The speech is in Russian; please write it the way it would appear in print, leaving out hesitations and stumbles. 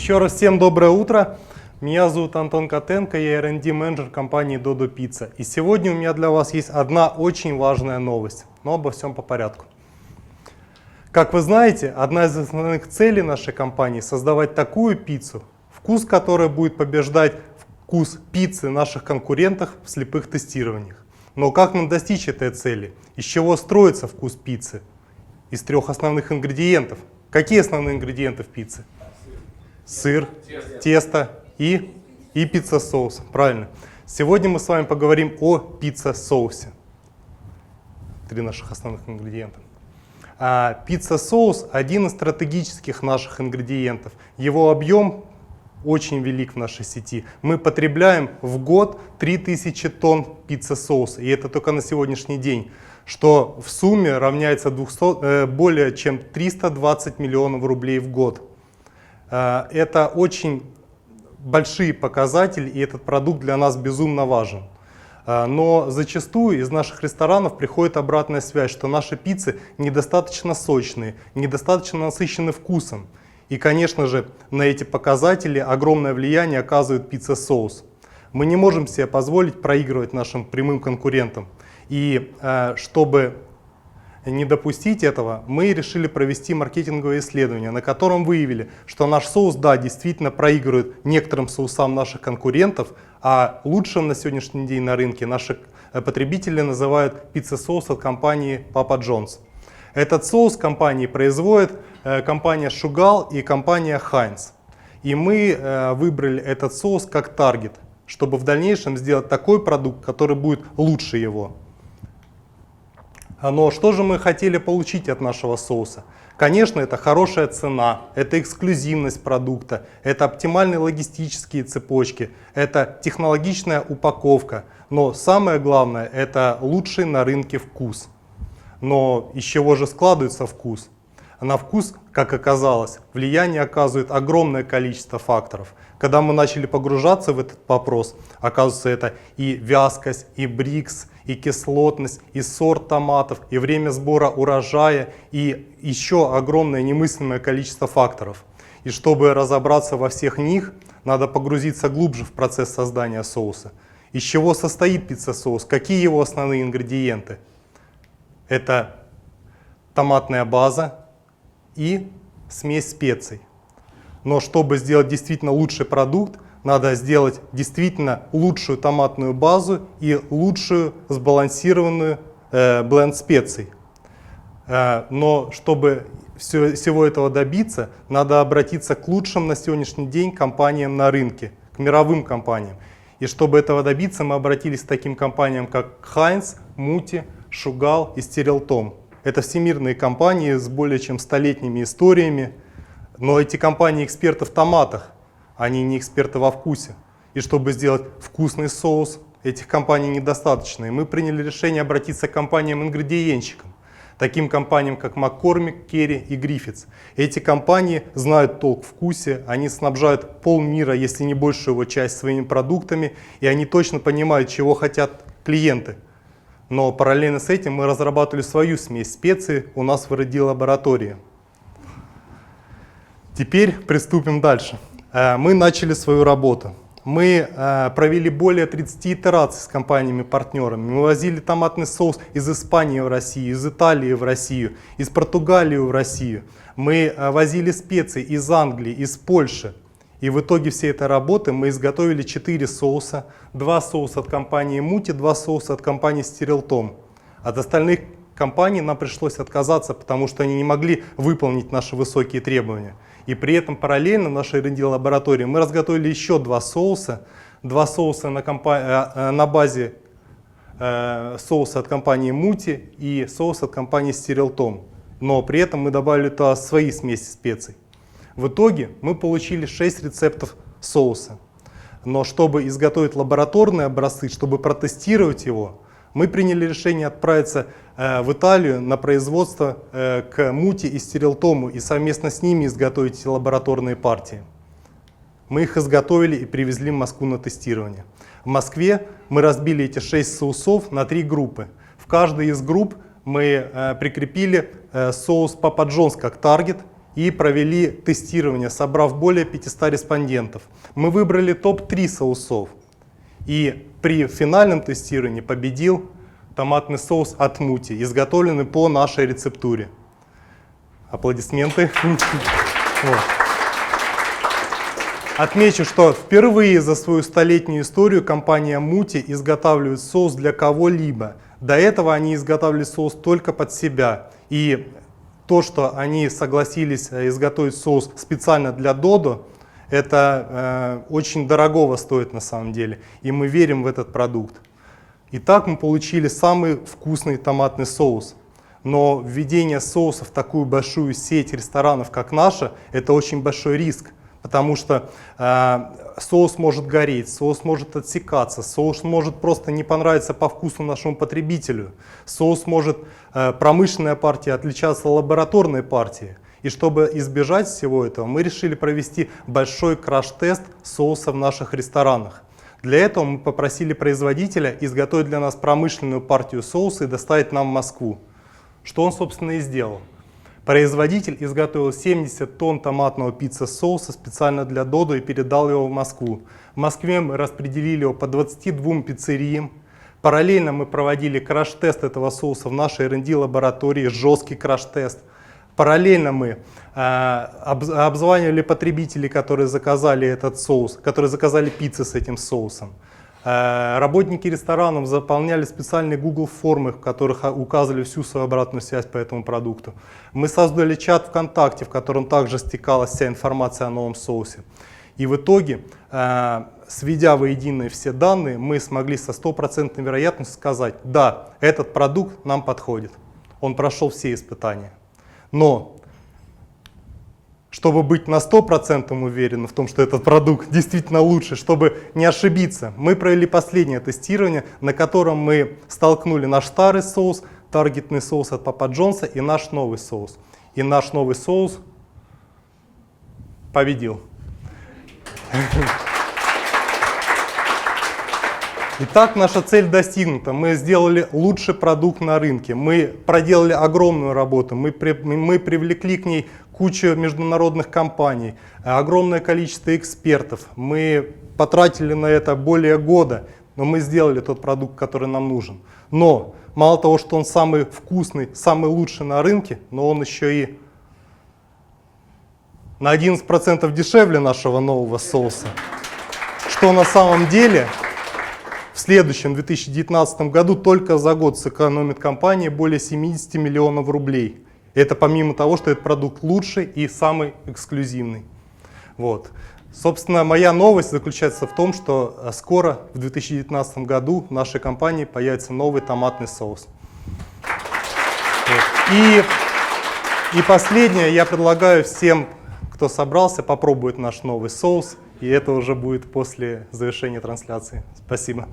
Еще раз всем доброе утро. Меня зовут Антон Котенко, я R&D менеджер компании Dodo Pizza. И сегодня у меня для вас есть одна очень важная новость, но обо всем по порядку. Как вы знаете, одна из основных целей нашей компании — создавать такую пиццу, вкус которой будет побеждать вкус пиццы наших конкурентов в слепых тестированиях. Но как нам достичь этой цели? Из чего строится вкус пиццы? Из трех основных ингредиентов. Какие основные ингредиенты в пицце? Сыр, тесто и пицца-соус. Правильно. Сегодня мы с вами поговорим о пицца-соусе. Три наших основных ингредиента. Пицца-соус — один из стратегических наших ингредиентов. Его объем очень велик в нашей сети. Мы потребляем в год 3000 тонн пицца-соуса. И это только на сегодняшний день, что в сумме равняется более чем 320 миллионов рублей в год. Это очень большие показатели, и этот продукт для нас безумно важен. Но зачастую из наших ресторанов приходит обратная связь, что наши пиццы недостаточно сочные, недостаточно насыщены вкусом. И, конечно же, на эти показатели огромное влияние оказывает пицца-соус. Мы не можем себе позволить проигрывать нашим прямым конкурентам. И чтобы не допустить этого, мы решили провести маркетинговое исследование, на котором выявили, что наш соус, да, действительно проигрывает некоторым соусам наших конкурентов, а лучшим на сегодняшний день на рынке наши потребители называют пицца-соус от компании Papa John's. Этот соус компании производит компания Шугал и компания Хайнц. И мы выбрали этот соус как таргет, чтобы в дальнейшем сделать такой продукт, который будет лучше его. Но что же мы хотели получить от нашего соуса? Конечно, это хорошая цена, это эксклюзивность продукта, это оптимальные логистические цепочки, это технологичная упаковка. Но самое главное — это лучший на рынке вкус. Но из чего же складывается вкус? На вкус, как оказалось, влияние оказывает огромное количество факторов. Когда мы начали погружаться в этот вопрос, оказывается, это и вязкость, и брикс, и кислотность, и сорт томатов, и время сбора урожая, и еще огромное немыслимое количество факторов. И чтобы разобраться во всех них, надо погрузиться глубже в процесс создания соуса. Из чего состоит пицца-соус? Какие его основные ингредиенты? Это томатная база и смесь специй. Но чтобы сделать действительно лучший продукт, надо сделать действительно лучшую томатную базу и лучшую сбалансированную бленд специй. Но чтобы всего этого добиться, надо обратиться к лучшим на сегодняшний день компаниям на рынке, к мировым компаниям. И чтобы этого добиться, мы обратились к таким компаниям, как Хайнц, Мути, Шугал и Стерилтом. Это всемирные компании с более чем столетними историями. Но эти компании эксперты в томатах, они не эксперты во вкусе. И чтобы сделать вкусный соус, этих компаний недостаточно. И мы приняли решение обратиться к компаниям-ингредиентщикам, таким компаниям, как McCormick, Kerry и Griffiths. Эти компании знают толк в вкусе, они снабжают полмира, если не большую его часть, своими продуктами, и они точно понимают, чего хотят клиенты. Но параллельно с этим мы разрабатывали свою смесь специй у нас в R&D лаборатории. Теперь приступим дальше. Мы начали свою работу. Мы провели более 30 итераций с компаниями-партнерами. Мы возили томатный соус из Испании в Россию, из Италии в Россию, из Португалии в Россию. Мы возили специи из Англии, из Польши. И в итоге всей этой работы мы изготовили 4 соуса. 2 соуса от компании Мути, 2 соуса от компании Стерилтом. От остальных компаний нам пришлось отказаться, потому что они не могли выполнить наши высокие требования. И при этом параллельно в нашей R&D лаборатории мы разготовили еще 2 соуса. 2 соуса на базе соуса от компании Мути и соус от компании Стерилтом. Но при этом мы добавили туда свои смеси специй. В итоге мы получили 6 рецептов соуса. Но чтобы изготовить лабораторные образцы, чтобы протестировать его, мы приняли решение отправиться в Италию на производство к Мути и Стерилтому и совместно с ними изготовить эти лабораторные партии. Мы их изготовили и привезли в Москву на тестирование. В Москве мы разбили эти 6 соусов на 3 группы. В каждой из групп мы прикрепили соус Papa John's как таргет и провели тестирование, собрав более 500 респондентов. Мы выбрали топ-3 соусов. И при финальном тестировании победил томатный соус от Мути, изготовленный по нашей рецептуре. Аплодисменты. Отмечу, что впервые за свою столетнюю историю компания Мути изготавливает соус для кого-либо. До этого они изготавливали соус только под себя. И то, что они согласились изготовить соус специально для Додо, это очень дорогого стоит на самом деле. И мы верим в этот продукт. Итак, мы получили самый вкусный томатный соус. Но введение соуса в такую большую сеть ресторанов, как наша, это очень большой риск. Потому что соус может гореть, соус может отсекаться, соус может просто не понравиться по вкусу нашему потребителю. Соус может, промышленная партия, отличаться от лабораторной партии. И чтобы избежать всего этого, мы решили провести большой краш-тест соуса в наших ресторанах. Для этого мы попросили производителя изготовить для нас промышленную партию соуса и доставить нам в Москву. Что он, собственно, и сделал. Производитель изготовил 70 тонн томатного пицца-соуса специально для Додо и передал его в Москву. В Москве мы распределили его по 22 пиццериям. Параллельно мы проводили краш-тест этого соуса в нашей R&D лаборатории, жесткий краш-тест. Параллельно мы обзванивали потребителей, которые заказали этот соус, которые заказали пиццы с этим соусом. Работники ресторанов заполняли специальные Google формы, в которых указывали всю свою обратную связь по этому продукту. Мы создали чат ВКонтакте, в котором также стекалась вся информация о новом соусе. И в итоге, сведя воедино все данные, мы смогли со 100% вероятностью сказать: да, этот продукт нам подходит. Он прошел все испытания. Но чтобы быть на 100% уверены в том, что этот продукт действительно лучше, чтобы не ошибиться, мы провели последнее тестирование, на котором мы столкнули наш старый соус, таргетный соус от Папа Джонса и наш новый соус. И наш новый соус победил. Итак, наша цель достигнута. Мы сделали лучший продукт на рынке. Мы проделали огромную работу. Мы привлекли к ней кучу международных компаний, огромное количество экспертов. Мы потратили на это более года, но мы сделали тот продукт, который нам нужен. Но мало того, что он самый вкусный, самый лучший на рынке, но он еще и на 11% дешевле нашего нового соуса. Что на самом деле в следующем 2019 году только за год сэкономит компания более 70 миллионов рублей. Это помимо того, что этот продукт лучший и самый эксклюзивный. Вот. Собственно, моя новость заключается в том, что скоро, в 2019 году, в нашей компании появится новый томатный соус. Вот. И последнее, я предлагаю всем, кто собрался, попробовать наш новый соус. И это уже будет после завершения трансляции. Спасибо.